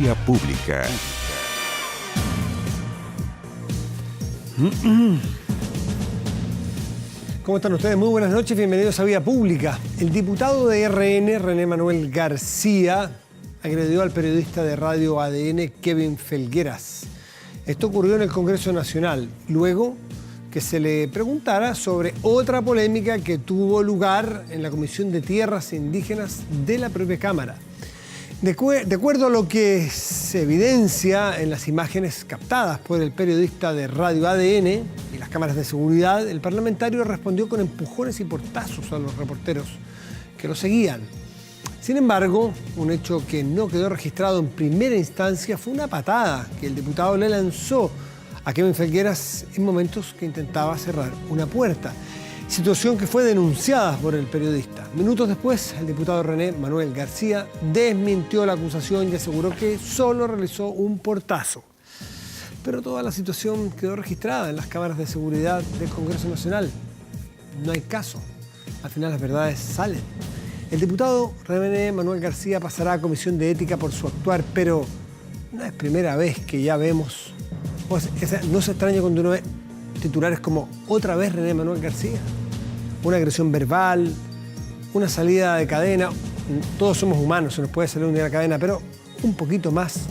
Vía Pública. ¿Cómo están ustedes? Muy buenas noches, bienvenidos a Vía Pública. El diputado de RN, René Manuel García, agredió al periodista de Radio ADN, Kevin Felgueras. Esto ocurrió en el Congreso Nacional, luego que se le preguntara sobre otra polémica que tuvo lugar en la Comisión de Tierras Indígenas de la propia Cámara. De acuerdo a lo que se evidencia en las imágenes captadas por el periodista de Radio ADN y las cámaras de seguridad, el parlamentario respondió con empujones y portazos a los reporteros que lo seguían. Sin embargo, un hecho que no quedó registrado en primera instancia fue una patada que el diputado le lanzó a Kevin Felgueras en momentos que intentaba cerrar una puerta. Situación que fue denunciada por el periodista. Minutos después, el diputado René Manuel García desmintió la acusación y aseguró que solo realizó un portazo. Pero toda la situación quedó registrada en las cámaras de seguridad del Congreso Nacional. No hay caso. Al final las verdades salen. El diputado René Manuel García pasará a comisión de ética por su actuar, pero no es primera vez que ya vemos. No se extraña cuando uno ve titulares como otra vez René Manuel García. Una agresión verbal, una salida de cadena. Todos somos humanos, se nos puede salir un día de la cadena, pero un poquito más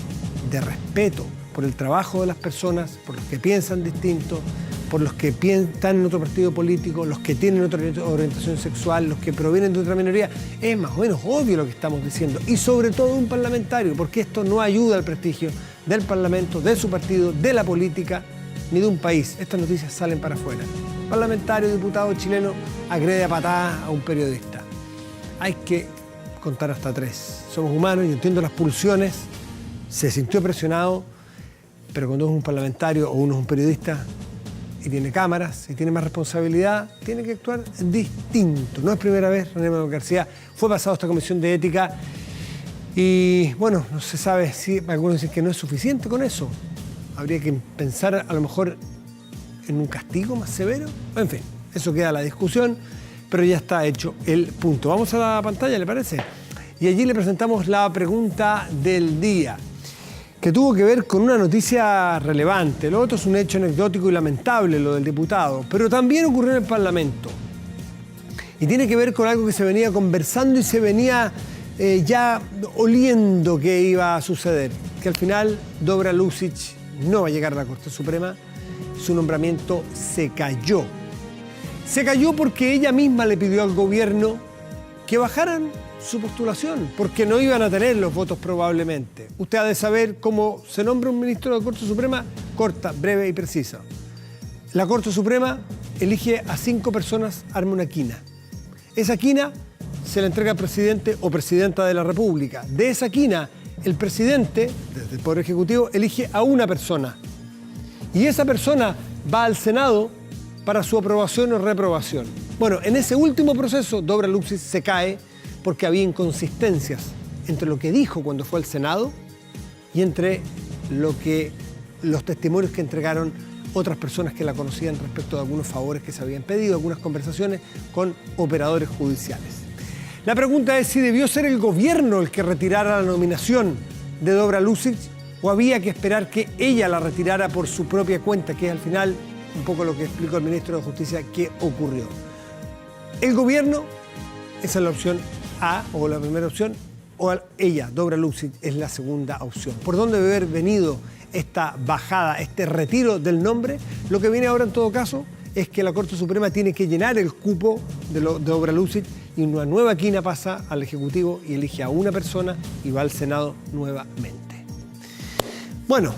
de respeto por el trabajo de las personas, por los que piensan distinto, por los que están en otro partido político, los que tienen otra orientación sexual, los que provienen de otra minoría. Es más o menos obvio lo que estamos diciendo. Y sobre todo un parlamentario, porque esto no ayuda al prestigio del Parlamento, de su partido, de la política, ni de un país. Estas noticias salen para afuera. Parlamentario, diputado chileno, agrede a patadas a un periodista. Hay que contar hasta 3. Somos humanos, yo entiendo las pulsiones, se sintió presionado, pero cuando uno es un parlamentario o uno es un periodista y tiene cámaras y tiene más responsabilidad, tiene que actuar distinto. No es primera vez, René Manuel García fue pasado a esta comisión de ética y, bueno, no se sabe si algunos dicen que no es suficiente con eso. Habría que pensar a lo mejor en un castigo más severo. En fin, eso queda a la discusión, pero ya está hecho el punto. Vamos a la pantalla, ¿le parece? Y allí le presentamos la pregunta del día, que tuvo que ver con una noticia relevante. Lo otro es un hecho anecdótico y lamentable, lo del diputado, pero también ocurrió en el Parlamento. Y tiene que ver con algo que se venía conversando y se venía ya oliendo que iba a suceder. Que al final Dobra Lucic no va a llegar a la Corte Suprema. Su nombramiento se cayó. Se cayó porque ella misma le pidió al gobierno que bajaran su postulación, porque no iban a tener los votos probablemente. Usted ha de saber cómo se nombra un ministro de la Corte Suprema, corta, breve y precisa. La Corte Suprema elige a 5 personas, arma una quina. Esa quina se la entrega al presidente o presidenta de la República. De esa quina, el presidente, desde el Poder Ejecutivo, elige a una persona. Y esa persona va al Senado para su aprobación o reprobación. Bueno, en ese último proceso, Dobra Lucic se cae porque había inconsistencias entre lo que dijo cuando fue al Senado y entre los testimonios que entregaron otras personas que la conocían respecto de algunos favores que se habían pedido, algunas conversaciones con operadores judiciales. La pregunta es si debió ser el gobierno el que retirara la nominación de Dobra Lucic o había que esperar que ella la retirara por su propia cuenta, que es al final un poco lo que explicó el ministro de Justicia que ocurrió. El gobierno, esa es la opción A o la primera opción, o ella, Dobra Lucic, es la segunda opción. ¿Por dónde debe haber venido esta bajada, este retiro del nombre? Lo que viene ahora en todo caso es que la Corte Suprema tiene que llenar el cupo de Dobra Lucic y una nueva quina pasa al Ejecutivo y elige a una persona y va al Senado nuevamente. Bueno,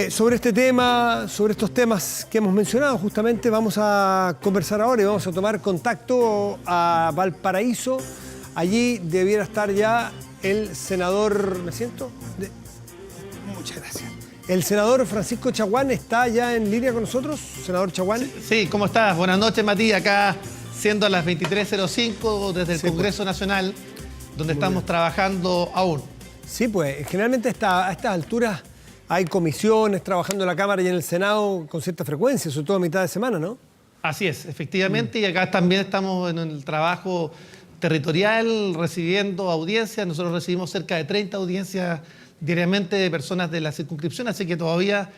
sobre este tema, sobre estos temas que hemos mencionado, justamente vamos a conversar ahora y vamos a tomar contacto a Valparaíso. Allí debiera estar ya el senador, ¿me siento? Muchas gracias. El senador Francisco Chaguán está ya en línea con nosotros. Senador Chaguán. Sí, ¿cómo estás? Buenas noches, Matías. Acá siendo a las 23:05 desde el Congreso Nacional, donde estamos trabajando aún. Sí, pues generalmente a estas alturas hay comisiones trabajando en la Cámara y en el Senado con cierta frecuencia, sobre todo a mitad de semana, ¿no? Así es, efectivamente, y acá también estamos en el trabajo territorial recibiendo audiencias. Nosotros recibimos cerca de 30 audiencias diariamente de personas de la circunscripción, así que todavía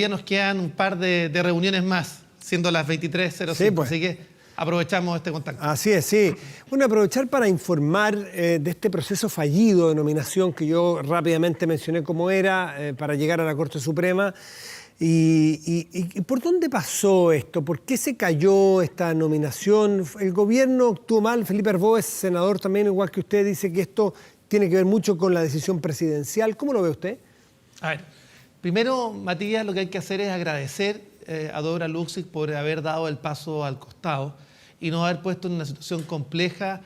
nos quedan un par de reuniones más, siendo las 23:05, Sí, pues. así que aprovechamos este contacto. Así es, sí. Bueno, aprovechar para informar de este proceso fallido de nominación que yo rápidamente mencioné cómo era para llegar a la Corte Suprema. ¿Y por dónde pasó esto? ¿Por qué se cayó esta nominación? ¿El gobierno actuó mal? Felipe Arbós, senador también, igual que usted, dice que esto tiene que ver mucho con la decisión presidencial. ¿Cómo lo ve usted? A ver, primero, Matías, lo que hay que hacer es agradecer a Dobra Luksic por haber dado el paso al costado y no haber puesto en una situación compleja,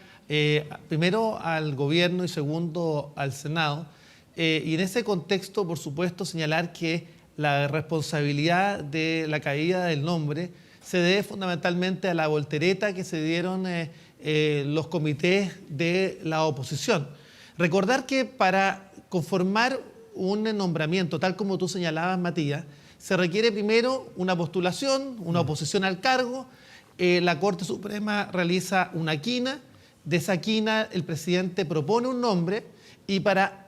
primero al gobierno y segundo al Senado. Y en ese contexto, por supuesto, señalar que la responsabilidad de la caída del nombre se debe fundamentalmente a la voltereta que se dieron los comités de la oposición. Recordar que para conformar un nombramiento, tal como tú señalabas, Matías, se requiere primero una postulación, una oposición al cargo, la Corte Suprema realiza una quina, de esa quina el presidente propone un nombre y para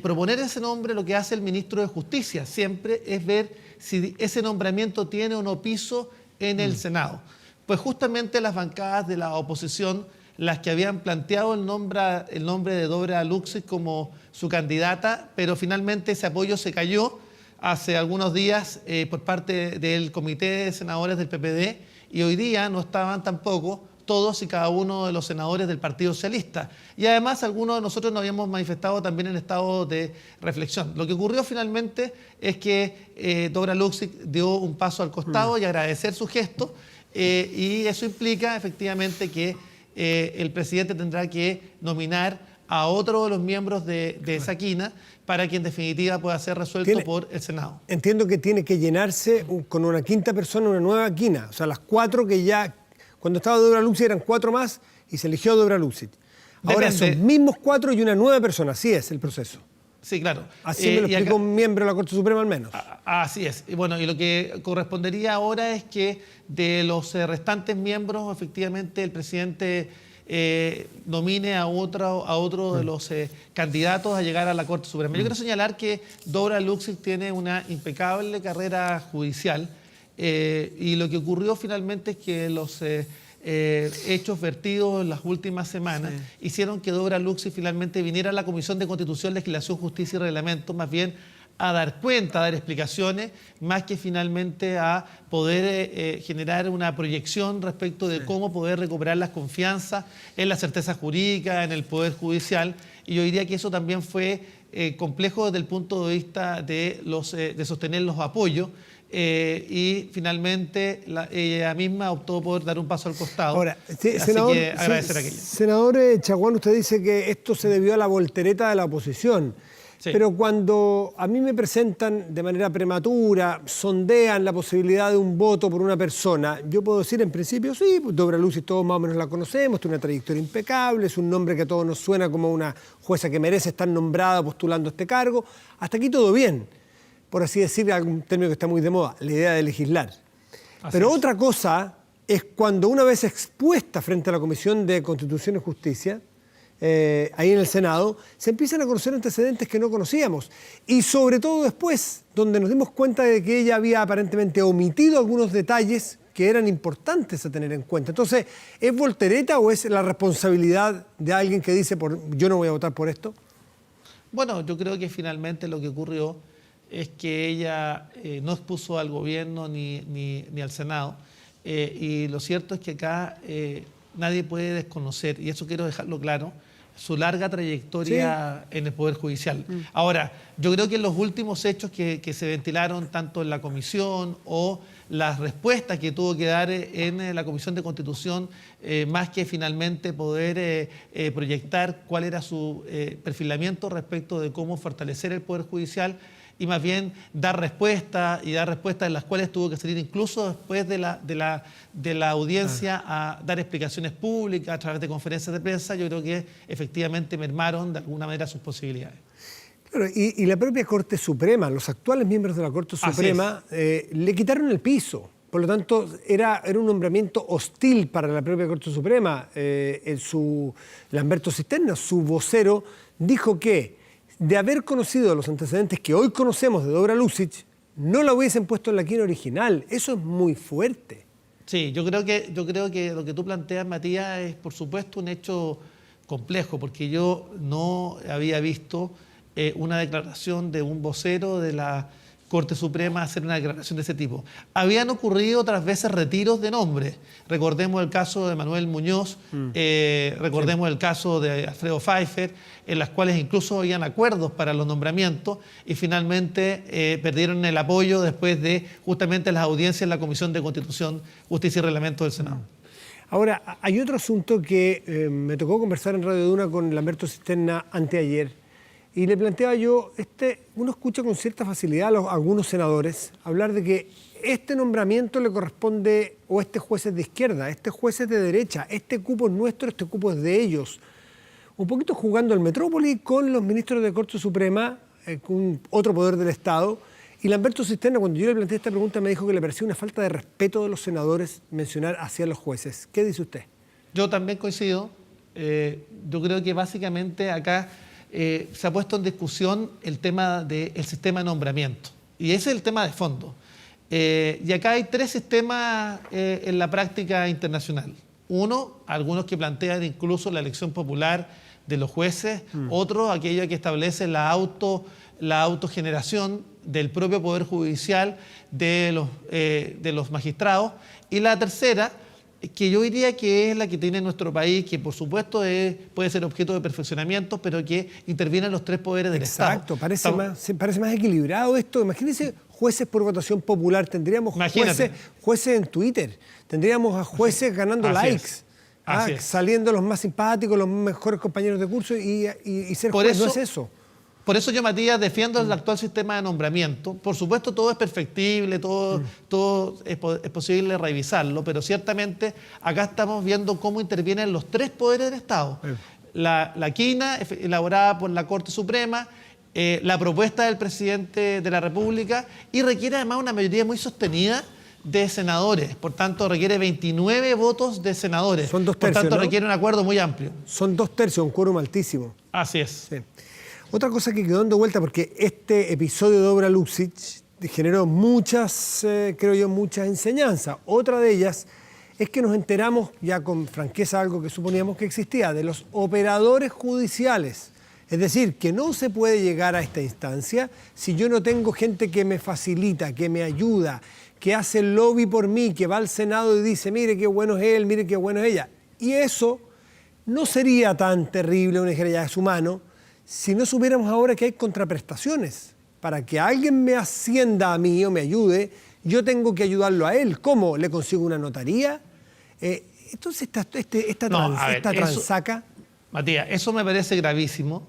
proponer ese nombre lo que hace el ministro de Justicia siempre es ver si ese nombramiento tiene o no piso en el Senado. Pues justamente las bancadas de la oposición, las que habían planteado el nombre de Dobra Luksic como su candidata, pero finalmente ese apoyo se cayó hace algunos días por parte del Comité de Senadores del PPD y hoy día no estaban tampoco todos y cada uno de los senadores del Partido Socialista. Y además algunos de nosotros nos habíamos manifestado también en estado de reflexión. Lo que ocurrió finalmente es que Dobra Luksic dio un paso al costado y agradecer su gesto y eso implica efectivamente que el presidente tendrá que nominar a otro de los miembros de esa quina para que en definitiva pueda ser resuelto por el Senado. Entiendo que tiene que llenarse con una quinta persona, una nueva quina. O sea, las cuatro que ya... Cuando estaba Dobra Luksic eran cuatro más y se eligió Dobra Luksic. Ahora son mismos cuatro y una nueva persona. Así es el proceso. Sí, claro. Así me lo explicó un miembro de la Corte Suprema al menos. Así es. Y bueno, y lo que correspondería ahora es que de los restantes miembros, efectivamente, el presidente nomine a otro de los candidatos a llegar a la Corte Suprema. Yo quiero señalar que Dobra Luksic tiene una impecable carrera judicial. Y lo que ocurrió finalmente es que los hechos vertidos en las últimas semanas hicieron que Dobra Luksic finalmente viniera a la Comisión de Constitución, Legislación, Justicia y Reglamento, más bien a dar cuenta, a dar explicaciones, más que finalmente a poder generar una proyección respecto de cómo poder recuperar las confianzas en la certeza jurídica, en el Poder Judicial. Y yo diría que eso también fue complejo desde el punto de vista de sostener los apoyos. Y finalmente ella misma optó por dar un paso al costado. Ahora, senador, así que agradecer aquello. Senador Chaguán, usted dice que esto se debió a la voltereta de la oposición. Sí. Pero cuando a mí me presentan de manera prematura, sondean la posibilidad de un voto por una persona, yo puedo decir en principio, sí, Dobra Luksic todos más o menos la conocemos, tiene una trayectoria impecable, es un nombre que a todos nos suena como una jueza que merece estar nombrada postulando este cargo. Hasta aquí todo bien. Por así decir, algún término que está muy de moda, la idea de legislar. Pero otra cosa es cuando una vez expuesta frente a la Comisión de Constitución y Justicia, ahí en el Senado, se empiezan a conocer antecedentes que no conocíamos. Y sobre todo después, donde nos dimos cuenta de que ella había aparentemente omitido algunos detalles que eran importantes a tener en cuenta. Entonces, ¿es voltereta o es la responsabilidad de alguien que dice, yo no voy a votar por esto? Bueno, yo creo que finalmente lo que ocurrió es que ella no expuso al gobierno ni al Senado. Y lo cierto es que acá nadie puede desconocer, y eso quiero dejarlo claro, su larga trayectoria en el Poder Judicial. Ahora, yo creo que los últimos hechos que se ventilaron tanto en la comisión o las respuestas que tuvo que dar en la Comisión de Constitución, más que finalmente poder proyectar cuál era su perfilamiento respecto de cómo fortalecer el Poder Judicial, y más bien dar respuestas en las cuales tuvo que salir incluso después de la audiencia a dar explicaciones públicas a través de conferencias de prensa. Yo creo que efectivamente mermaron de alguna manera sus posibilidades. Claro, y la propia Corte Suprema, los actuales miembros de la Corte Suprema le quitaron el piso. Por lo tanto, era un nombramiento hostil para la propia Corte Suprema. Lamberto Cisterna, su vocero, dijo que de haber conocido los antecedentes que hoy conocemos de Dobra Luksic, no la hubiesen puesto en la quina original. Eso es muy fuerte. Sí, yo creo que lo que tú planteas, Matías, es por supuesto un hecho complejo, porque yo no había visto una declaración de un vocero de la Corte Suprema hacer una declaración de ese tipo. Habían ocurrido otras veces retiros de nombres. Recordemos el caso de Manuel Muñoz, recordemos el caso de Alfredo Pfeiffer, en las cuales incluso habían acuerdos para los nombramientos y finalmente perdieron el apoyo después de justamente las audiencias en la Comisión de Constitución, Justicia y Reglamento del Senado. Ahora, hay otro asunto que me tocó conversar en Radio Duna con Lamberto Cisterna anteayer. Y le planteaba yo, uno escucha con cierta facilidad a algunos senadores hablar de que este nombramiento le corresponde, o este juez es de izquierda, este juez es de derecha, este cupo es nuestro, este cupo es de ellos. Un poquito jugando al Metrópoli con los ministros de Corte Suprema, con otro poder del Estado. Y Lamberto Cisterna, cuando yo le planteé esta pregunta, me dijo que le parecía una falta de respeto de los senadores mencionar hacia los jueces. ¿Qué dice usted? Yo también coincido. Yo creo que básicamente acá se ha puesto en discusión el tema del sistema de nombramiento. Y ese es el tema de fondo. Y acá hay tres sistemas en la práctica internacional. Uno, algunos que plantean incluso la elección popular de los jueces. Otro, aquello que establece la autogeneración del propio Poder Judicial de los magistrados. Y la tercera, que yo diría que es la que tiene nuestro país, que por supuesto puede ser objeto de perfeccionamiento, pero que intervienen los tres poderes del Estado. Exacto, parece más equilibrado esto. Imagínense jueces por votación popular, tendríamos jueces en Twitter, tendríamos a jueces ganando likes, saliendo los más simpáticos, los mejores compañeros de curso y ser juez no es eso. Por eso yo, Matías, defiendo el actual sistema de nombramiento. Por supuesto, todo es perfectible, todo es posible revisarlo, pero ciertamente acá estamos viendo cómo intervienen los tres poderes del Estado. La quina, elaborada por la Corte Suprema, la propuesta del presidente de la República, y requiere además una mayoría muy sostenida de senadores. Por tanto, requiere 29 votos de senadores. Son 2 tercios, por tanto, ¿no? requiere un acuerdo muy amplio. Son 2 tercios, un quórum altísimo. Así es. Sí. Otra cosa que quedó dando vuelta, porque este episodio de Dobra Luksic generó muchas enseñanzas. Otra de ellas es que nos enteramos, ya con franqueza, algo que suponíamos que existía, de los operadores judiciales. Es decir, que no se puede llegar a esta instancia si yo no tengo gente que me facilita, que me ayuda, que hace el lobby por mí, que va al Senado y dice, mire qué bueno es él, mire qué bueno es ella. Y eso no sería tan terrible, una dijera ya es humano, si no supiéramos ahora que hay contraprestaciones. Para que alguien me ascienda a mí o me ayude, yo tengo que ayudarlo a él. ¿Cómo? ¿Le consigo una notaría? Entonces, esta transaca... Matías, eso me parece gravísimo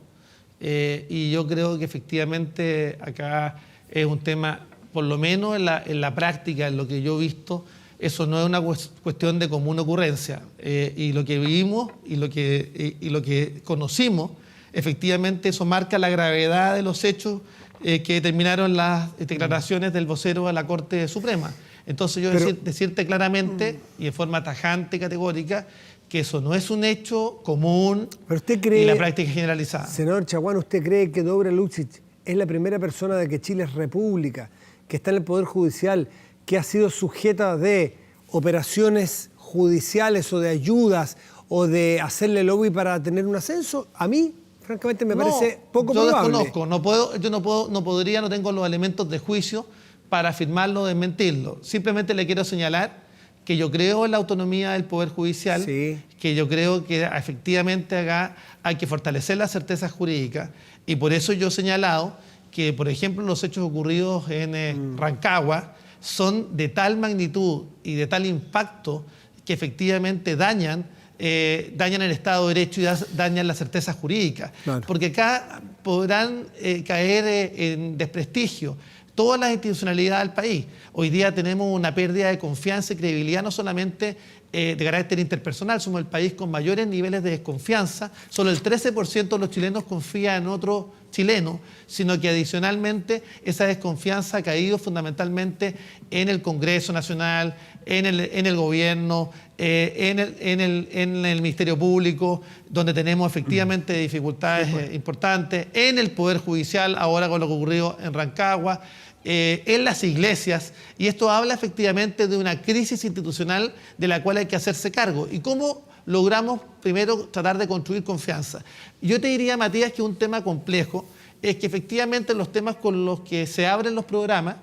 y yo creo que efectivamente acá es un tema, por lo menos en la práctica, en lo que yo he visto, eso no es una cuestión de común ocurrencia. Y lo que vivimos y lo que conocimos, efectivamente eso marca la gravedad de los hechos que determinaron las declaraciones del vocero a la Corte Suprema. Entonces yo decirte claramente y de forma tajante y categórica que eso no es un hecho común. Pero usted cree, y la práctica generalizada. Senador Chaguán, ¿usted cree que Dobra Luksic es la primera persona de que Chile es república, que está en el Poder Judicial, que ha sido sujeta de operaciones judiciales o de ayudas o de hacerle lobby para tener un ascenso? A mí, francamente, me parece poco probable. Yo desconozco, no tengo los elementos de juicio para afirmarlo o desmentirlo. Simplemente le quiero señalar que yo creo en la autonomía del Poder Judicial, que yo creo que efectivamente acá hay que fortalecer la certeza jurídica, y por eso yo he señalado que, por ejemplo, los hechos ocurridos en Rancagua son de tal magnitud y de tal impacto que efectivamente dañan el Estado de Derecho y dañan la certeza jurídica. Claro. Porque acá podrán caer en desprestigio todas las institucionalidades del país. Hoy día tenemos una pérdida de confianza y credibilidad no solamente de carácter interpersonal. Somos el país con mayores niveles de desconfianza. Solo el 13% de los chilenos confía en otro chileno, sino que adicionalmente esa desconfianza ha caído fundamentalmente en el Congreso Nacional, en el gobierno, en el Ministerio Público, donde tenemos efectivamente dificultades importantes, en el Poder Judicial, ahora con lo que ocurrió en Rancagua, en las iglesias, y esto habla efectivamente de una crisis institucional de la cual hay que hacerse cargo. ¿Y cómo logramos primero tratar de construir confianza? Yo te diría, Matías, que un tema complejo es que efectivamente los temas con los que se abren los programas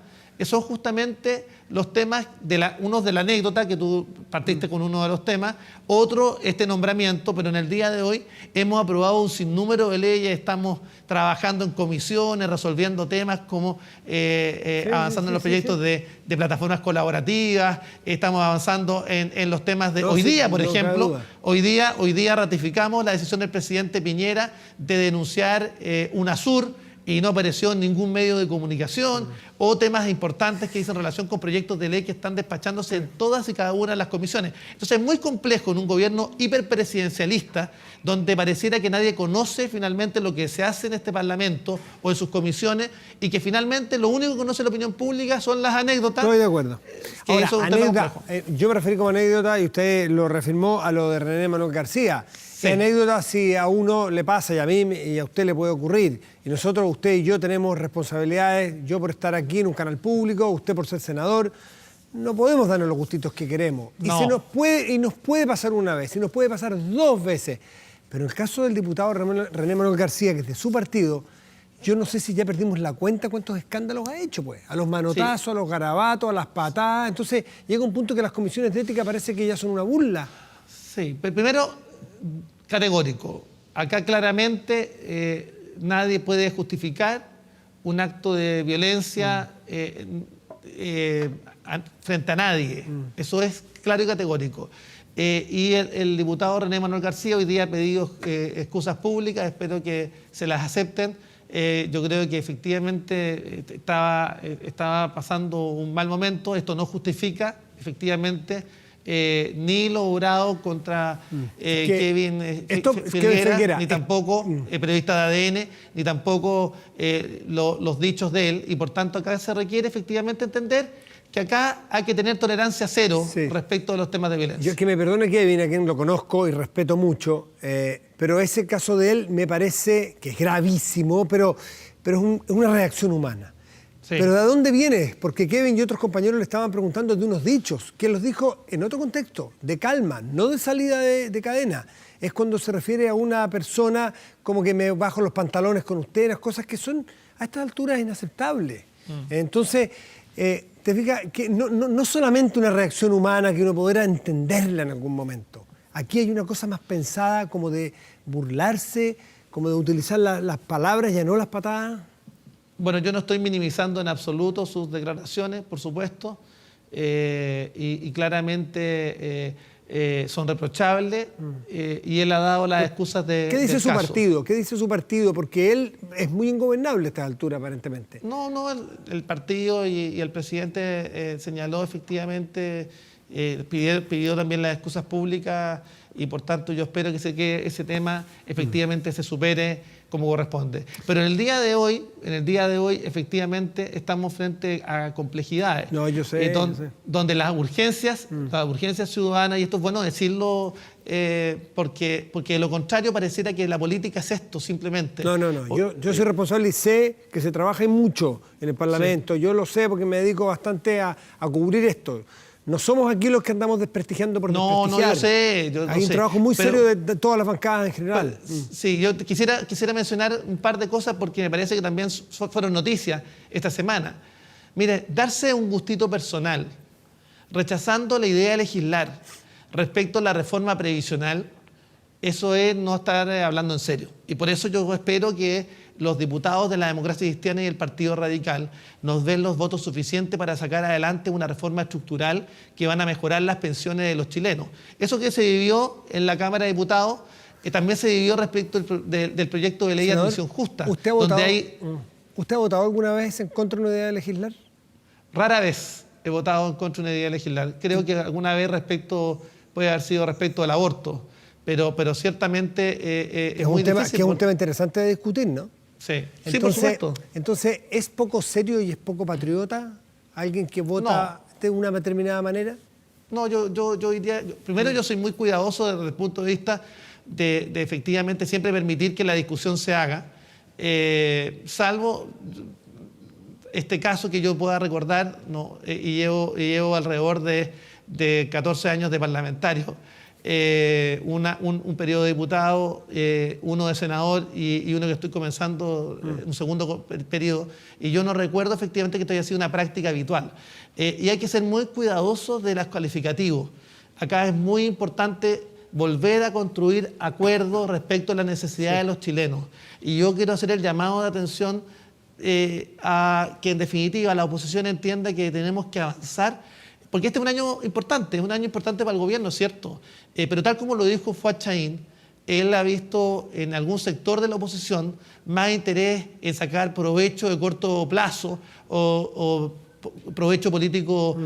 son justamente los temas, unos de la anécdota, que tú partiste con uno de los temas, otro este nombramiento, pero en el día de hoy hemos aprobado un sinnúmero de leyes, estamos trabajando en comisiones, resolviendo temas como avanzando en los proyectos de plataformas colaborativas, estamos avanzando en los temas de hoy día, por ejemplo, hoy día ratificamos la decisión del presidente Piñera de denunciar UNASUR, y no apareció en ningún medio de comunicación, o temas importantes que dicen relación con proyectos de ley que están despachándose en todas y cada una de las comisiones. Entonces es muy complejo en un gobierno hiperpresidencialista, donde pareciera que nadie conoce finalmente lo que se hace en este Parlamento o en sus comisiones, y que finalmente lo único que conoce la opinión pública son las anécdotas. Estoy de acuerdo. Ahora, eso es un anécdota, tema yo me referí como anécdota, y usted lo reafirmó, a lo de René Manuel García. Sí. ¿Qué anécdota si a uno le pasa, y a mí y a usted le puede ocurrir? Y nosotros, usted y yo, tenemos responsabilidades, yo por estar aquí en un canal público, usted por ser senador, no podemos darnos los gustitos que queremos. No. Y nos puede pasar una vez, y nos puede pasar 2 veces. Pero en el caso del diputado René Manuel García, que es de su partido, yo no sé si ya perdimos la cuenta cuántos escándalos ha hecho, pues. A los manotazos, sí, a los garabatos, a las patadas. Entonces llega un punto que las comisiones de ética parece que ya son una burla. Sí, pero primero, categórico. Acá claramente nadie puede justificar un acto de violencia frente a nadie. Eso es claro y categórico. Y el diputado René Manuel García hoy día ha pedido excusas públicas, espero que se las acepten. Yo creo que efectivamente estaba pasando un mal momento. Esto no justifica efectivamente ni lo obrado contra Kevin Felguera, ni tampoco periodista de ADN, ni tampoco los dichos de él. Y por tanto acá se requiere efectivamente entender que acá hay que tener tolerancia cero, sí, respecto a los temas de violencia. Yo, que me perdone Kevin, a quien lo conozco y respeto mucho, pero ese caso de él me parece que es gravísimo, pero es una reacción humana. Sí. Pero ¿de dónde viene? Porque Kevin y otros compañeros le estaban preguntando de unos dichos, que los dijo en otro contexto, de calma, no de salida de cadena. Es cuando se refiere a una persona como que me bajo los pantalones con usted, las cosas que son a estas alturas inaceptables. Entonces, te fijas que no solamente una reacción humana que uno podrá entenderla en algún momento. Aquí hay una cosa más pensada, como de burlarse, como de utilizar las palabras, ya no las patadas. Bueno, yo no estoy minimizando en absoluto sus declaraciones, por supuesto, y claramente son reprochables, y él ha dado las excusas de ¿Qué dice del su caso. partido? ¿Qué dice su partido? Porque él es muy ingobernable a esta altura, aparentemente. No, el partido y el presidente señaló efectivamente, pidió también las excusas públicas, y por tanto yo espero que ese tema efectivamente se supere como corresponde. Pero en el día de hoy efectivamente estamos frente a complejidades. No, yo sé. Donde las urgencias ciudadanas, y esto es bueno decirlo, porque de lo contrario pareciera que la política es esto simplemente. No. Yo soy responsable y sé que se trabaja mucho en el Parlamento. Sí. Yo lo sé porque me dedico bastante a cubrir esto. No somos aquí los que andamos desprestigiando por desprestigiar. No, yo sé. Hay un trabajo muy serio de todas las bancadas en general. Sí, yo quisiera mencionar un par de cosas porque me parece que también fueron noticias esta semana. Mire, darse un gustito personal, rechazando la idea de legislar respecto a la reforma previsional, eso es no estar hablando en serio. Y por eso yo espero que los diputados de la Democracia Cristiana y el Partido Radical nos den los votos suficientes para sacar adelante una reforma estructural que van a mejorar las pensiones de los chilenos. Eso que se vivió en la Cámara de Diputados, que también se vivió respecto del proyecto de ley de admisión justa. ¿Usted ha votado alguna vez en contra de una idea de legislar? Rara vez he votado en contra de una idea de legislar. Creo que alguna vez respecto puede haber sido respecto al aborto, pero ciertamente es muy tema, difícil. Que es un tema interesante de discutir, ¿no? Sí, entonces, sí, por supuesto. Entonces, ¿es poco serio y es poco patriota alguien que vota de una determinada manera? No, yo diría, primero yo soy muy cuidadoso desde el punto de vista de efectivamente siempre permitir que la discusión se haga, salvo este caso que yo pueda recordar, ¿no? y llevo alrededor de 14 años de parlamentario, un periodo de diputado, uno de senador y uno que estoy comenzando un segundo periodo, y yo no recuerdo efectivamente que esto haya sido una práctica habitual. Y hay que ser muy cuidadosos de los calificativos. Acá es muy importante volver a construir acuerdos respecto a las necesidades de los chilenos. Y yo quiero hacer el llamado de atención a que en definitiva la oposición entienda que tenemos que avanzar, porque este es un año importante, es un año importante para el gobierno, ¿cierto? Pero tal como lo dijo Fuad Chahín, él ha visto en algún sector de la oposición más interés en sacar provecho de corto plazo o provecho político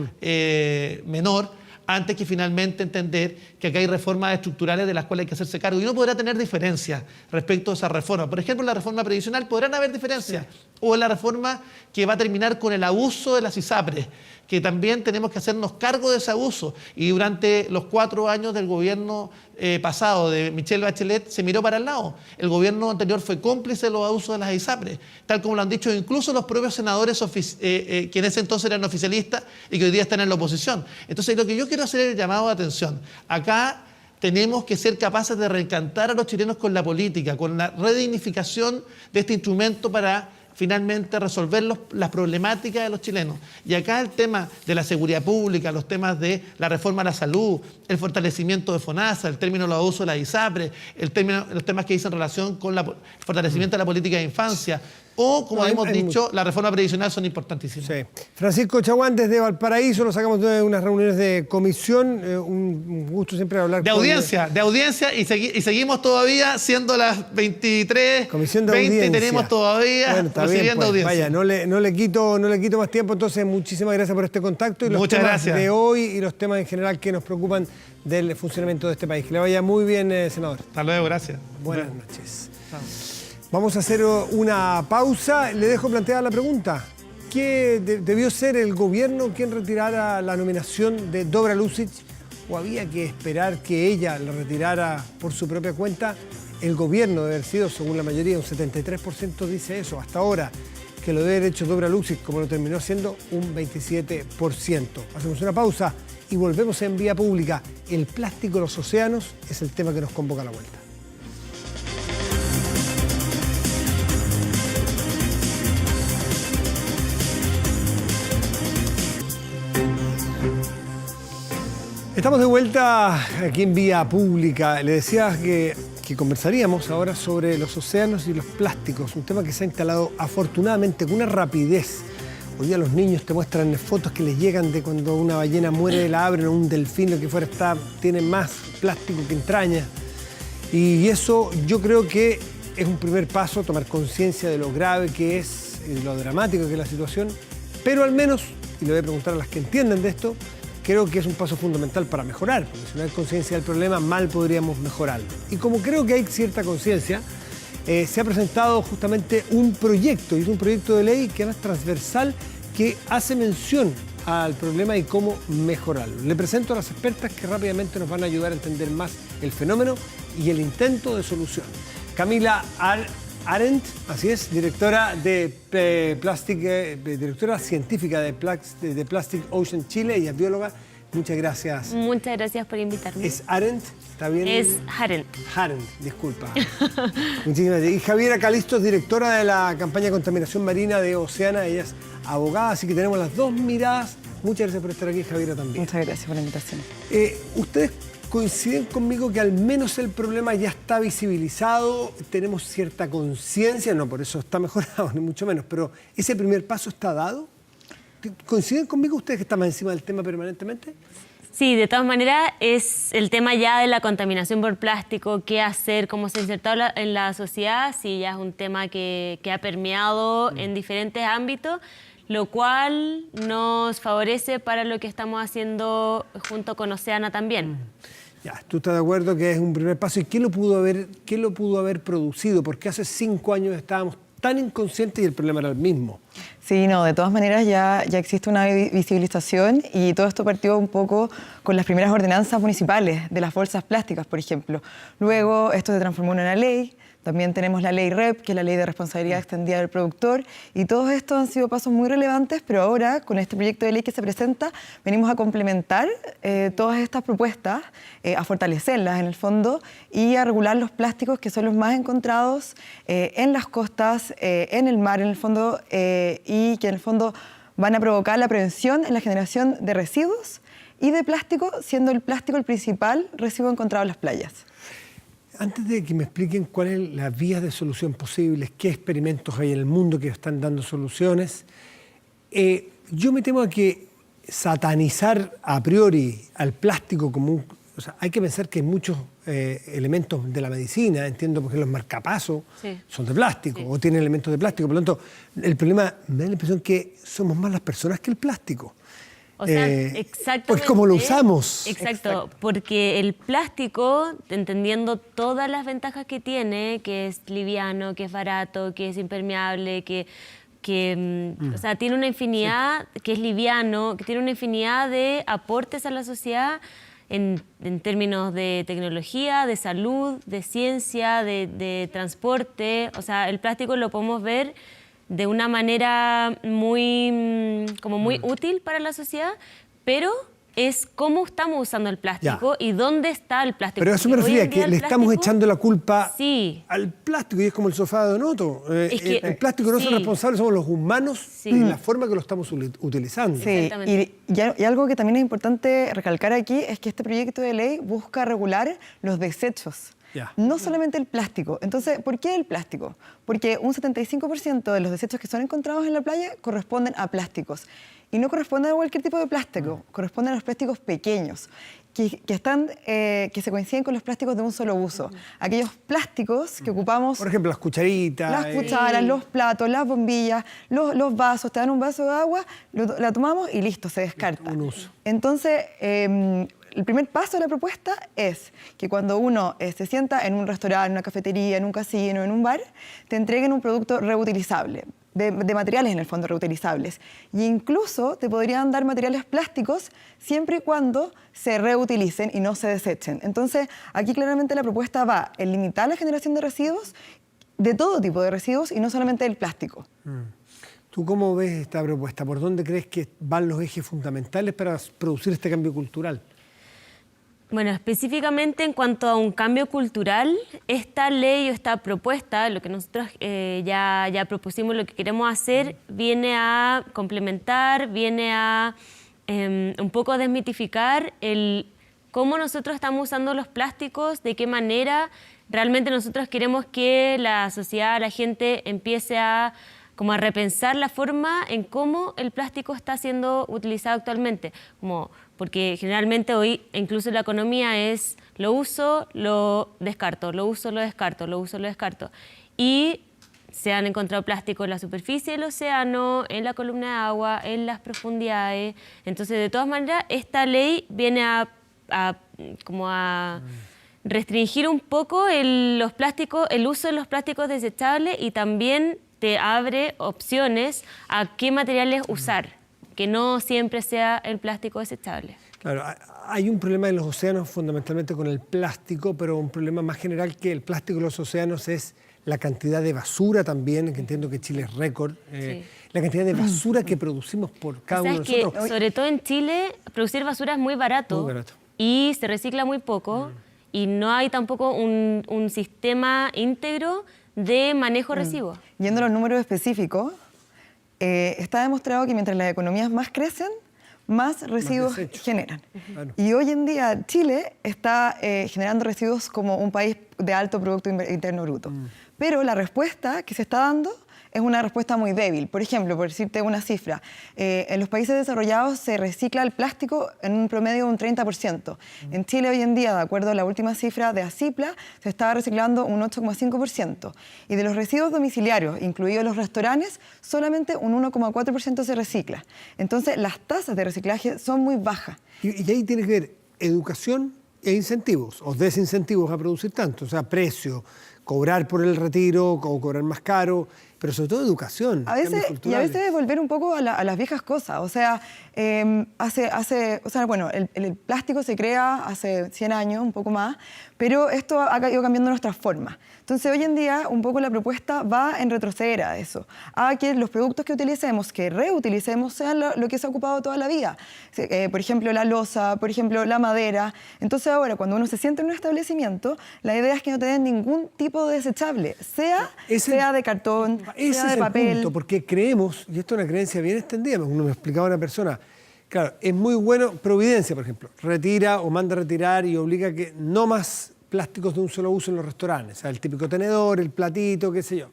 menor, antes que finalmente entender que acá hay reformas estructurales de las cuales hay que hacerse cargo. Y uno podrá tener diferencias respecto a esa reforma. Por ejemplo, en la reforma previsional podrán haber diferencias. Sí. O en la reforma que va a terminar con el abuso de las ISAPRES, que también tenemos que hacernos cargo de ese abuso. Y durante los 4 años del gobierno pasado de Michelle Bachelet se miró para el lado. El gobierno anterior fue cómplice de los abusos de las ISAPRES, tal como lo han dicho incluso los propios senadores que en ese entonces eran oficialistas y que hoy día están en la oposición. Entonces, lo que yo quiero hacer es el llamado de atención. Acá tenemos que ser capaces de reencantar a los chilenos con la política, con la redignificación de este instrumento para finalmente resolver las problemáticas de los chilenos. Y acá el tema de la seguridad pública, los temas de la reforma a la salud, el fortalecimiento de FONASA, el término de los abusos de la ISAPRE, los temas que dicen relación con el fortalecimiento de la política de infancia, o, como hemos dicho, la reforma previsional son importantísimas. Sí. Francisco Chaguán, desde Valparaíso, nos sacamos de unas reuniones de comisión. Un gusto siempre hablar de audiencia, y seguimos todavía siendo las 23, comisión de 20, audiencia. Tenemos todavía recibiendo audiencia. Vaya, no le quito más tiempo, entonces muchísimas gracias por este contacto y los Muchas temas gracias. de hoy y los temas en general que nos preocupan del funcionamiento de este país. Que le vaya muy bien, senador. Hasta luego, gracias. Buenas noches. Vamos a hacer una pausa. Le dejo planteada la pregunta. ¿Qué debió ser el gobierno quien retirara la nominación de Dobra Lucic o había que esperar que ella la retirara por su propia cuenta? El gobierno debe haber sido, según la mayoría, un 73% dice eso. Hasta ahora, que lo debe haber hecho Dobra Lucic, como lo terminó siendo, un 27%. Hacemos una pausa y volvemos en Vía Pública. El plástico en los océanos es el tema que nos convoca a la vuelta. Estamos de vuelta aquí en Vía Pública. Le decía que conversaríamos ahora sobre los océanos y los plásticos, un tema que se ha instalado afortunadamente con una rapidez. Hoy día los niños te muestran fotos que les llegan de cuando una ballena muere, la abren, o un delfín, lo que fuera, tiene más plástico que entraña. Y eso yo creo que es un primer paso, tomar conciencia de lo grave que es, y lo dramático que es la situación, pero al menos, y le voy a preguntar a las que entienden de esto, creo que es un paso fundamental para mejorar, porque si no hay conciencia del problema, mal podríamos mejorarlo. Y como creo que hay cierta conciencia, se ha presentado justamente un proyecto, y es un proyecto de ley que es transversal, que hace mención al problema y cómo mejorarlo. Le presento a las expertas que rápidamente nos van a ayudar a entender más el fenómeno y el intento de solución. Camila Arendt, así es, directora directora científica de Plastic Ocean Chile, ella es bióloga. Muchas gracias. Muchas gracias por invitarme. ¿Es Arendt? ¿Está bien? Es Arendt. Arendt, disculpa. Muchísimas gracias. Y Javiera Calistos, directora de la campaña de contaminación marina de Oceana, ella es abogada, así que tenemos las dos miradas. Muchas gracias por estar aquí, Javiera, también. Muchas gracias por la invitación. Ustedes coinciden conmigo que al menos el problema ya está visibilizado, tenemos cierta conciencia, no por eso está mejorado, ni mucho menos, pero ¿ese primer paso está dado? ¿Coinciden conmigo ustedes que están más encima del tema permanentemente? Sí, de todas maneras es el tema ya de la contaminación por plástico, qué hacer, cómo se ha insertado en la sociedad, sí, ya es un tema que ha permeado en diferentes ámbitos. lo cual nos favorece para lo que estamos haciendo junto con Oceana también. Ya, ¿tú estás de acuerdo que es un primer paso? ¿Y qué lo pudo haber producido? Porque hace 5 años estábamos tan inconscientes y el problema era el mismo. Sí, no, de todas maneras ya existe una visibilización y todo esto partió un poco con las primeras ordenanzas municipales de las bolsas plásticas, por ejemplo. Luego esto se transformó en una ley. También tenemos la ley REP, que es la ley de responsabilidad extendida del productor, y todos estos han sido pasos muy relevantes, pero ahora, con este proyecto de ley que se presenta, venimos a complementar todas estas propuestas, a fortalecerlas en el fondo, y a regular los plásticos que son los más encontrados en las costas, en el mar, en el fondo, y que en el fondo van a provocar la prevención en la generación de residuos y de plástico, siendo el plástico el principal residuo encontrado en las playas. Antes de que me expliquen cuáles son las vías de solución posibles, qué experimentos hay en el mundo que están dando soluciones, yo me temo a que satanizar a priori al plástico como un... O sea, hay que pensar que hay muchos elementos de la medicina, entiendo porque los marcapasos son de plástico o tienen elementos de plástico, por lo tanto, el problema, me da la impresión que somos más las personas que el plástico. O sea, exactamente. Pues como lo usamos. Exacto, porque el plástico, entendiendo todas las ventajas que tiene, que es liviano, que es barato, que es impermeable, o sea, tiene una infinidad, que es liviano, que tiene una infinidad de aportes a la sociedad en términos de tecnología, de salud, de ciencia, de transporte. O sea, el plástico lo podemos ver de una manera muy útil para la sociedad, pero es cómo estamos usando el plástico y dónde está el plástico. Pero a eso me refería, que le estamos echando la culpa al plástico, y es como el sofá de Donoto. El plástico no es responsable, somos los humanos y la forma que lo estamos utilizando. Sí, y algo que también es importante recalcar aquí es que este proyecto de ley busca regular los desechos. No solamente el plástico. Entonces, ¿por qué el plástico? Porque un 75% de los desechos que son encontrados en la playa corresponden a plásticos. Y no corresponden a cualquier tipo de plástico, corresponden a los plásticos pequeños, que se coinciden con los plásticos de un solo uso. Aquellos plásticos que ocupamos... Por ejemplo, las cucharitas. Las cucharas, los platos, las bombillas, los vasos. Te dan un vaso de agua, la tomamos y listo, se descarta. Un uso. Entonces... el primer paso de la propuesta es que cuando uno se sienta en un restaurante, en una cafetería, en un casino, en un bar, te entreguen un producto reutilizable, de materiales en el fondo reutilizables. E incluso te podrían dar materiales plásticos siempre y cuando se reutilicen y no se desechen. Entonces, aquí claramente la propuesta va en limitar la generación de residuos, de todo tipo de residuos y no solamente del plástico. ¿Tú cómo ves esta propuesta? ¿Por dónde crees que van los ejes fundamentales para producir este cambio cultural? Bueno, específicamente en cuanto a un cambio cultural, esta ley o esta propuesta, lo que nosotros ya propusimos, lo que queremos hacer, viene a complementar, viene a un poco desmitificar cómo nosotros estamos usando los plásticos, de qué manera realmente nosotros queremos que la sociedad, la gente empiece a repensar la forma en cómo el plástico está siendo utilizado actualmente. Porque generalmente hoy incluso la economía es lo uso, lo descarto, lo uso, lo descarto, lo uso, lo descarto. Y se han encontrado plástico en la superficie del océano, en la columna de agua, en las profundidades. Entonces, de todas maneras, esta ley viene a restringir un poco el uso de los plásticos desechables y también te abre opciones a qué materiales usar, que no siempre sea el plástico desechable. Claro, hay un problema en los océanos fundamentalmente con el plástico, pero un problema más general que el plástico en los océanos es la cantidad de basura también, que entiendo que Chile es récord, la cantidad de basura que producimos por cada uno de nosotros. Que, sobre todo en Chile, producir basura es muy barato y se recicla muy poco y no hay tampoco un sistema íntegro de manejo de residuos. Yendo a los números específicos, está demostrado que mientras las economías más crecen, más residuos generan. Claro. Y hoy en día Chile está generando residuos como un país de alto Producto Interno Bruto. Pero la respuesta que se está dando es una respuesta muy débil. Por ejemplo, por decirte una cifra, en los países desarrollados se recicla el plástico en un promedio de un 30%. En Chile hoy en día, de acuerdo a la última cifra de ACIPLA, se está reciclando un 8,5%. Y de los residuos domiciliarios, incluidos los restaurantes, solamente un 1,4% se recicla. Entonces, las tasas de reciclaje son muy bajas. Y ahí tiene que ver educación e incentivos, o desincentivos a producir tanto, o sea, precio, cobrar por el retiro o cobrar más caro, pero sobre todo educación. A veces volver un poco a las viejas cosas. O sea, el plástico se crea hace 100 años, un poco más, pero esto ha ido cambiando nuestras formas. Entonces, hoy en día, un poco la propuesta va en retroceder a eso, a que los productos que utilicemos, que reutilicemos, sean lo que se ha ocupado toda la vida. Por ejemplo, la loza, por ejemplo, la madera. Entonces, ahora, cuando uno se siente en un establecimiento, la idea es que no te den ningún tipo de desechable, sea de cartón, sea de papel. Punto, porque creemos, y esto es una creencia bien extendida, me explicaba una persona, claro, es muy bueno, Providencia, por ejemplo, retira o manda a retirar y obliga a que no más plásticos de un solo uso en los restaurantes, o sea, el típico tenedor, el platito, qué sé yo.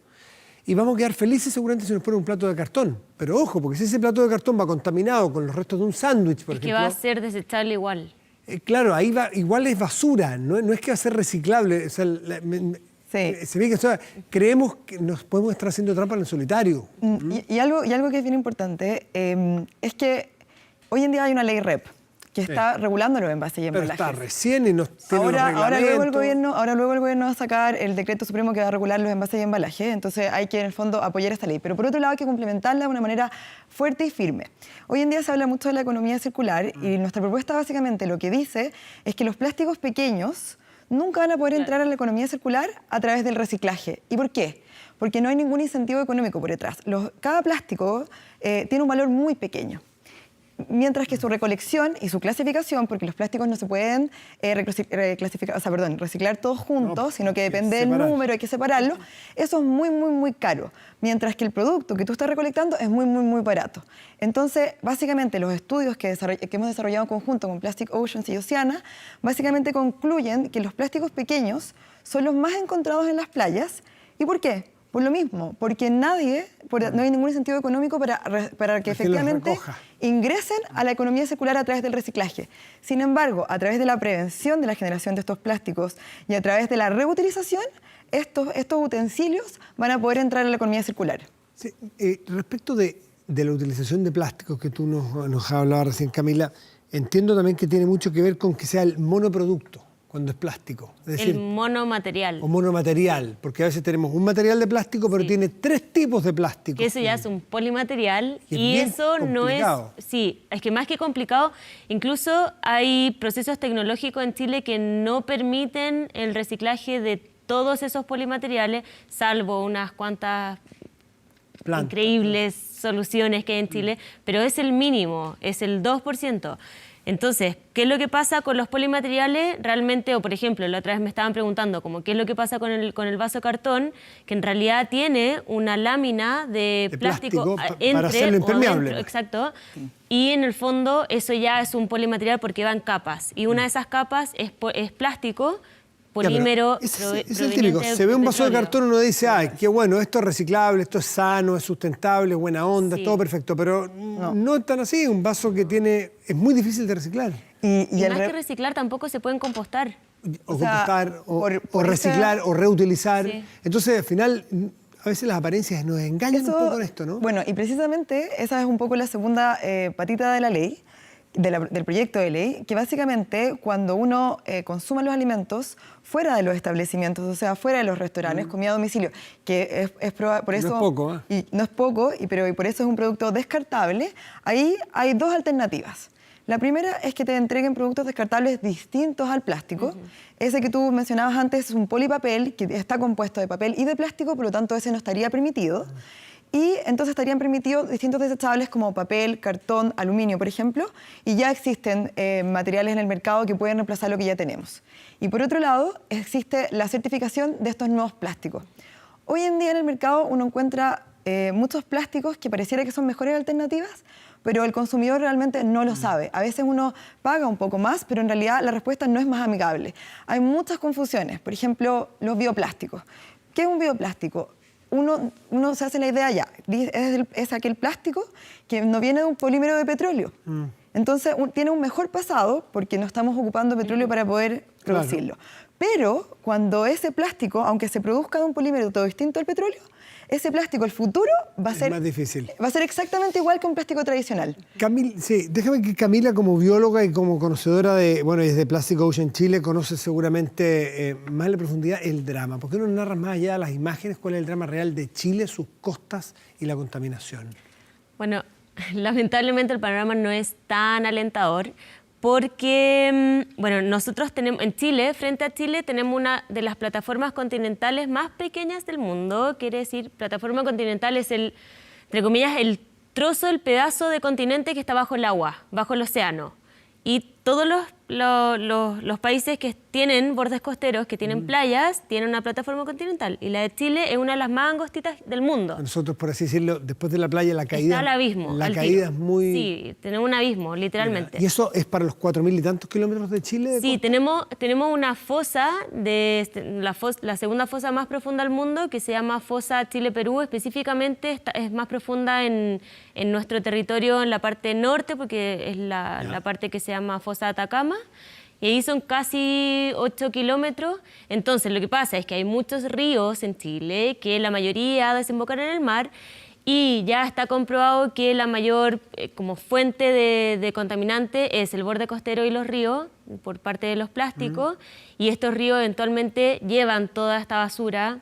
Y vamos a quedar felices seguramente si nos ponen un plato de cartón. Pero ojo, porque si ese plato de cartón va contaminado con los restos de un sándwich, por ejemplo... que va a ser desechable igual. Claro, ahí va, igual es basura, no es que va a ser reciclable. O sea, se ve que creemos que nos podemos estar haciendo trampa en el solitario. Y algo que es bien importante es que hoy en día hay una ley REP que está regulando los envases y embalajes. Pero está recién y nos tiene ahora luego el gobierno va a sacar el decreto supremo que va a regular los envases y embalajes, entonces hay que en el fondo apoyar esta ley. Pero por otro lado hay que complementarla de una manera fuerte y firme. Hoy en día se habla mucho de la economía circular y nuestra propuesta básicamente lo que dice es que los plásticos pequeños nunca van a poder entrar a la economía circular a través del reciclaje. ¿Y por qué? Porque no hay ningún incentivo económico por detrás. Cada plástico tiene un valor muy pequeño. Mientras que su recolección y su clasificación, porque los plásticos no se pueden reciclar todos juntos, sino que depende del número, hay que separarlo, eso es muy, muy, muy caro. Mientras que el producto que tú estás recolectando es muy, muy, muy barato. Entonces, básicamente, los estudios que hemos desarrollado en conjunto con Plastic Oceans y Oceana, básicamente concluyen que los plásticos pequeños son los más encontrados en las playas. ¿Y por qué? Por lo mismo, porque no hay ningún incentivo económico para que efectivamente ingresen a la economía circular a través del reciclaje. Sin embargo, a través de la prevención de la generación de estos plásticos y a través de la reutilización, estos utensilios van a poder entrar a la economía circular. Sí, respecto de la utilización de plásticos que tú nos has hablado recién, Camila, entiendo también que tiene mucho que ver con que sea el monoproducto cuando es plástico. Es decir, el monomaterial. O monomaterial, porque a veces tenemos un material de plástico, pero tiene 3 tipos de plástico. Que eso ya es un polimaterial y es eso no es... Sí, es que más que complicado, incluso hay procesos tecnológicos en Chile que no permiten el reciclaje de todos esos polimateriales, salvo unas cuantas increíbles soluciones que hay en Chile, pero es el mínimo, es el 2%. Entonces, ¿qué es lo que pasa con los polimateriales? Realmente, o por ejemplo, la otra vez me estaban preguntando como qué es lo que pasa con el vaso cartón, que en realidad tiene una lámina de plástico para hacerlo impermeable. Dentro, exacto. Y en el fondo eso ya es un polimaterial porque va en capas. Y una de esas capas es plástico, polímero. Es el típico. Se ve un vaso de cartón y uno dice, ay, qué bueno, esto es reciclable, esto es sano, es sustentable, buena onda, todo perfecto. Pero no es tan así. Un vaso que es muy difícil de reciclar. Y más que reciclar, tampoco se pueden compostar. O reciclar, o reutilizar. Sí. Entonces, al final, a veces las apariencias nos engañan un poco en esto, ¿no? Bueno, y precisamente esa es un poco la segunda patita de la ley, del proyecto de ley, que básicamente cuando uno consume los alimentos fuera de los establecimientos, o sea, fuera de los restaurantes, comida a domicilio, que por eso, no es poco, y no es poco, pero por eso es un producto descartable, ahí hay 2 alternativas. La primera es que te entreguen productos descartables distintos al plástico. Ese que tú mencionabas antes es un polipapel que está compuesto de papel y de plástico, por lo tanto ese no estaría permitido. Y entonces estarían permitidos distintos desechables como papel, cartón, aluminio, por ejemplo, y ya existen materiales en el mercado que pueden reemplazar lo que ya tenemos. Y por otro lado, existe la certificación de estos nuevos plásticos. Hoy en día en el mercado uno encuentra muchos plásticos que pareciera que son mejores alternativas, pero el consumidor realmente no lo sabe. A veces uno paga un poco más, pero en realidad la respuesta no es más amigable. Hay muchas confusiones, por ejemplo, los bioplásticos. ¿Qué es un bioplástico? uno se hace la idea ya, es aquel plástico que no viene de un polímero de petróleo. Entonces tiene un mejor pasado porque no estamos ocupando petróleo para poder producirlo. Pero cuando ese plástico, aunque se produzca de un polímero todo distinto al petróleo, ese plástico, el futuro, va a ser más difícil. Va a ser exactamente igual que un plástico tradicional. Sí, déjame que Camila, como bióloga y como conocedora de Plastic Ocean Chile, conoce seguramente más en la profundidad el drama. ¿Por qué no narras más allá de las imágenes cuál es el drama real de Chile, sus costas y la contaminación? Bueno, lamentablemente el panorama no es tan alentador porque, bueno, nosotros tenemos en Chile, frente a Chile, tenemos una de las plataformas continentales más pequeñas del mundo. Quiere decir, plataforma continental es entre comillas, el trozo, el pedazo de continente que está bajo el agua, bajo el océano. Y todos los países que tienen bordes costeros, que tienen playas, tienen una plataforma continental. Y la de Chile es una de las más angostitas del mundo. Nosotros, por así decirlo, después de la playa, la caída... Está al abismo. La caída es muy... Sí, tenemos un abismo, literalmente. ¿Y eso es para los 4.000 y tantos kilómetros de Chile? Sí, tenemos una fosa, la segunda fosa más profunda del mundo, que se llama Fosa Chile-Perú. Específicamente es más profunda en nuestro territorio, en la parte norte, porque es la parte que se llama Fosa Atacama. Y ahí son casi 8 kilómetros. Entonces, lo que pasa es que hay muchos ríos en Chile, que la mayoría desembocan en el mar, y ya está comprobado que la mayor como fuente de contaminante es el borde costero y los ríos, por parte de los plásticos, y estos ríos eventualmente llevan toda esta basura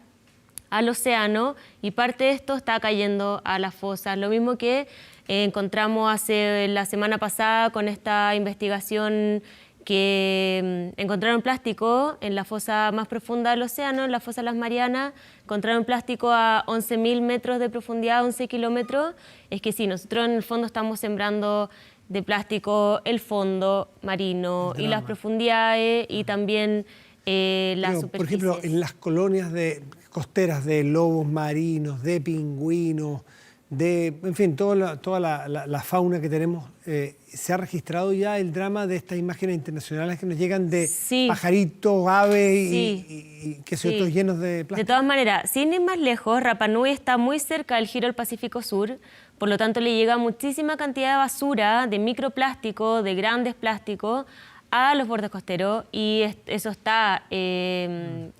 al océano, y parte de esto está cayendo a las fosas. Lo mismo que encontramos la semana pasada con esta investigación que encontraron plástico en la fosa más profunda del océano, en la fosa de las Marianas. Encontraron plástico a 11.000 metros de profundidad, 11 kilómetros. Es que sí, nosotros en el fondo estamos sembrando de plástico el fondo marino y las profundidades y también las superficies. Por ejemplo, en las colonias costeras de lobos marinos, de pingüinos, en fin, toda la fauna que tenemos, ¿se ha registrado ya el drama de estas imágenes internacionales que nos llegan de pajaritos, aves y que son todos llenos de plástico? De todas maneras, sin ir más lejos, Rapa Nui está muy cerca del giro del Pacífico Sur, por lo tanto le llega muchísima cantidad de basura, de microplástico, de grandes plásticos, a los bordes costeros, y eso está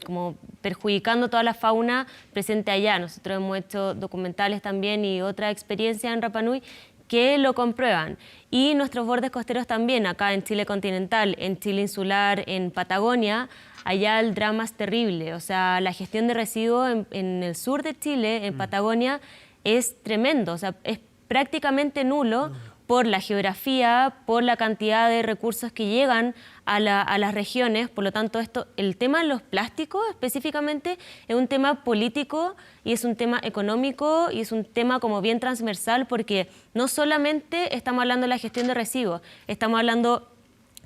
como perjudicando toda la fauna presente allá. Nosotros hemos hecho documentales también y otra experiencia en Rapa Nui que lo comprueban. Y nuestros bordes costeros también, acá en Chile continental, en Chile insular, en Patagonia, allá el drama es terrible. O sea, la gestión de residuos en el sur de Chile, en Patagonia, es tremendo. O sea, es prácticamente nulo por la geografía, por la cantidad de recursos que llegan a las regiones. Por lo tanto, el tema de los plásticos específicamente es un tema político y es un tema económico y es un tema como bien transversal, porque no solamente estamos hablando de la gestión de residuos, estamos hablando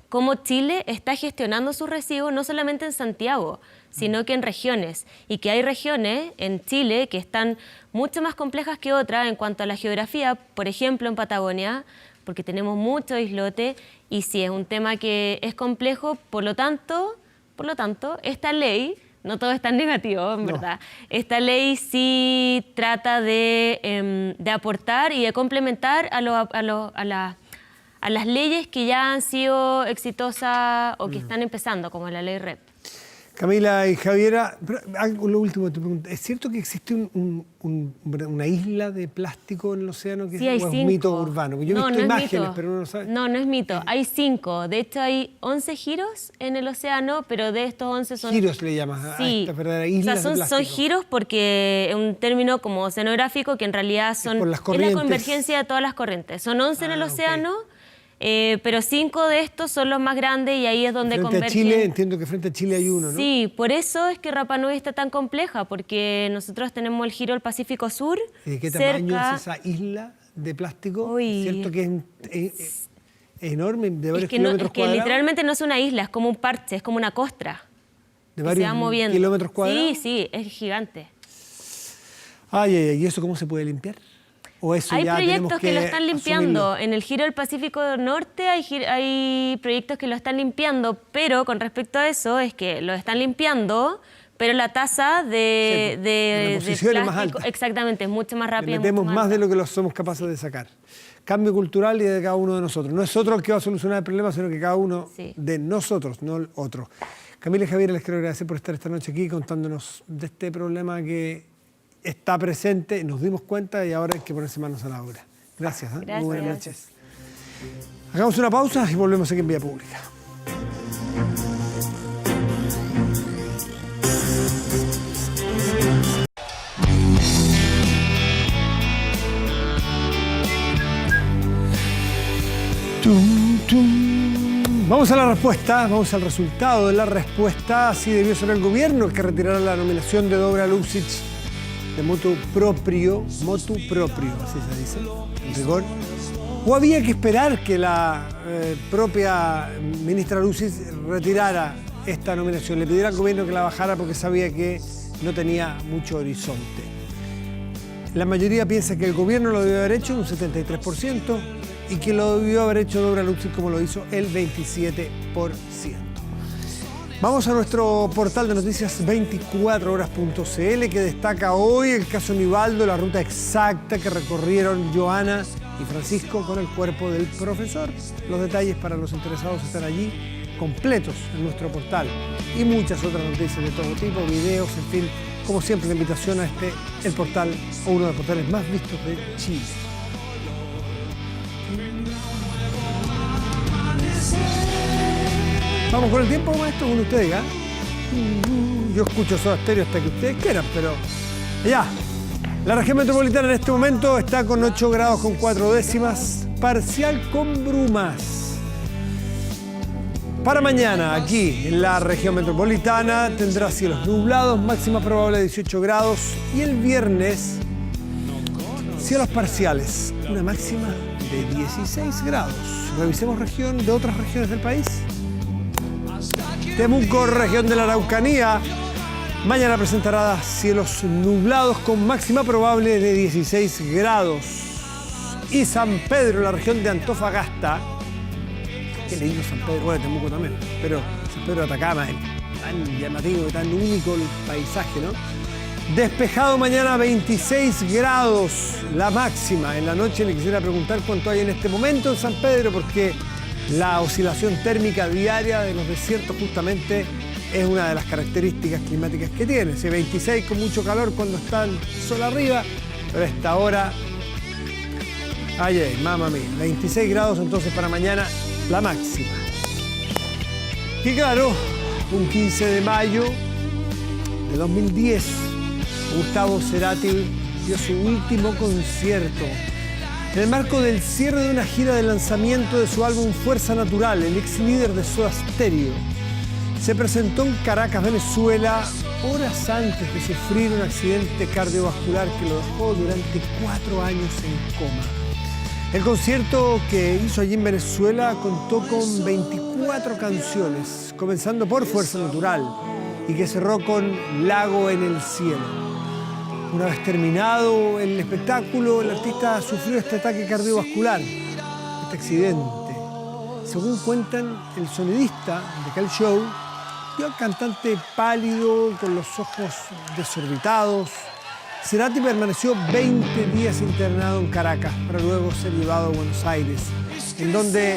cómo Chile está gestionando sus residuos, no solamente en Santiago, sino que en regiones, y que hay regiones en Chile que están mucho más complejas que otras en cuanto a la geografía, por ejemplo en Patagonia, porque tenemos mucho islote, y sí, es un tema que es complejo. Por lo tanto, esta ley, no todo es tan negativo, en verdad, esta ley sí trata de aportar y de complementar a las leyes que ya han sido exitosas o que están empezando, como la ley REP. Camila y Javiera, lo último te pregunto, ¿es cierto que existe una isla de plástico en el océano que sí, hay es un mito urbano? Yo he visto imágenes, pero uno no sabe. No es mito, hay 5. De hecho, hay 11 giros en el océano, pero de estos 11 son... Giros le llamas a estas verdaderas islas de plástico. Son giros porque es un término como oceanográfico que en realidad son... por las es corrientes. la convergencia de todas las corrientes. Son 11 en el océano. Pero 5 de estos son los más grandes y ahí es donde convergen. Frente a Chile, entiendo que frente a Chile hay uno, ¿no? Sí, por eso es que Rapa Nui está tan compleja, porque nosotros tenemos el giro del Pacífico Sur. ¿Y de qué tamaño es esa isla de plástico? ¿Cierto que es enorme, de varios kilómetros cuadrados? Literalmente no es una isla, es como un parche, es como una costra. ¿De varios kilómetros cuadrados? Sí, es gigante. ¿Y eso cómo se puede limpiar? Hay proyectos que lo están limpiando. En el giro del Pacífico Norte hay proyectos que lo están limpiando, pero con respecto a eso es que lo están limpiando, pero la tasa de reposición es más plástico, alta. exactamente, es mucho más rápida. Le metemos mucho más de alta. lo que somos capaces de sacar. Cambio cultural y de cada uno de nosotros. No es otro el que va a solucionar el problema, sino que cada uno de nosotros, no el otro. Camila y Javier, les quiero agradecer por estar esta noche aquí contándonos de este problema que está presente, nos dimos cuenta y ahora hay que ponerse manos a la obra. Gracias. Gracias. Muy buenas noches. Hagamos una pausa y volvemos aquí en Vía Pública. Vamos a la respuesta, vamos al resultado de la respuesta. Así debió ser el gobierno el que retirara la nominación de Dobra Luksic de motu proprio, así se dice, en rigor. ¿O había que esperar que la propia ministra Luksic retirara esta nominación? Le pidiera al gobierno que la bajara porque sabía que no tenía mucho horizonte. La mayoría piensa que el gobierno lo debió haber hecho, un 73%, y que lo debió haber hecho Dobra Luksic como lo hizo el 27%. Vamos a nuestro portal de noticias 24horas.cl, que destaca hoy el caso Nivaldo, la ruta exacta que recorrieron Joana y Francisco con el cuerpo del profesor. Los detalles para los interesados están allí completos en nuestro portal. Y muchas otras noticias de todo tipo, videos, en fin, como siempre la invitación a el portal o uno de los portales más vistos de Chile. Vamos con el tiempo, maestro, con usted diga. Yo escucho Soda Stereo hasta que ustedes quieran, pero ya. La región metropolitana en este momento está con 8 grados con 4 décimas, parcial con brumas. Para mañana, aquí en la región metropolitana, tendrá cielos nublados, máxima probable de 18 grados. Y el viernes, cielos parciales, una máxima de 16 grados. Revisemos región de otras regiones del país. Temuco, región de la Araucanía, mañana presentará cielos nublados con máxima probable de 16 grados. Y San Pedro, la región de Antofagasta, qué lindo San Pedro, bueno, Temuco también, pero San Pedro de Atacama, tan llamativo y tan único el paisaje, ¿no? Despejado mañana, 26 grados, la máxima. En la noche le quisiera preguntar cuánto hay en este momento en San Pedro, porque la oscilación térmica diaria de los desiertos justamente es una de las características climáticas que tiene. Ese 26 con mucho calor cuando está el sol arriba, pero a esta hora, ay, mamá mía, 26 grados entonces para mañana la máxima. Y claro, un 15 de mayo de 2010, Gustavo Cerati dio su último concierto. En el marco del cierre de una gira de lanzamiento de su álbum Fuerza Natural, el ex líder de Soda Stereo se presentó en Caracas, Venezuela, horas antes de sufrir un accidente cardiovascular que lo dejó durante 4 años en coma. El concierto que hizo allí en Venezuela contó con 24 canciones, comenzando por Fuerza Natural y que cerró con Lago en el Cielo. Una vez terminado el espectáculo, el artista sufrió este ataque cardiovascular, este accidente. Según cuentan, el sonidista de aquel show vio al cantante pálido, con los ojos desorbitados. Cerati permaneció 20 días internado en Caracas para luego ser llevado a Buenos Aires, en donde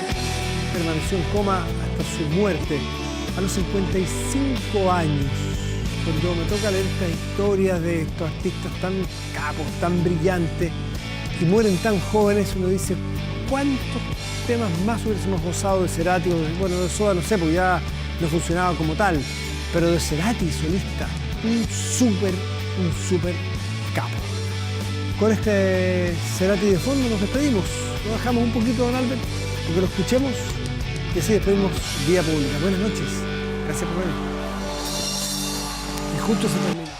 permaneció en coma hasta su muerte a los 55 años. Cuando me toca leer estas historias de estos artistas tan capos, tan brillantes, y mueren tan jóvenes, uno dice, ¿cuántos temas más hubiésemos gozado de Cerati? Bueno, de Soda no sé, porque ya no funcionaba como tal, pero de Cerati, solista, un súper capo. Con este Cerati de fondo nos despedimos. Lo dejamos un poquito, don Albert, porque lo escuchemos y así despedimos Vía Pública. Buenas noches. Gracias por venir. Y justo se termina.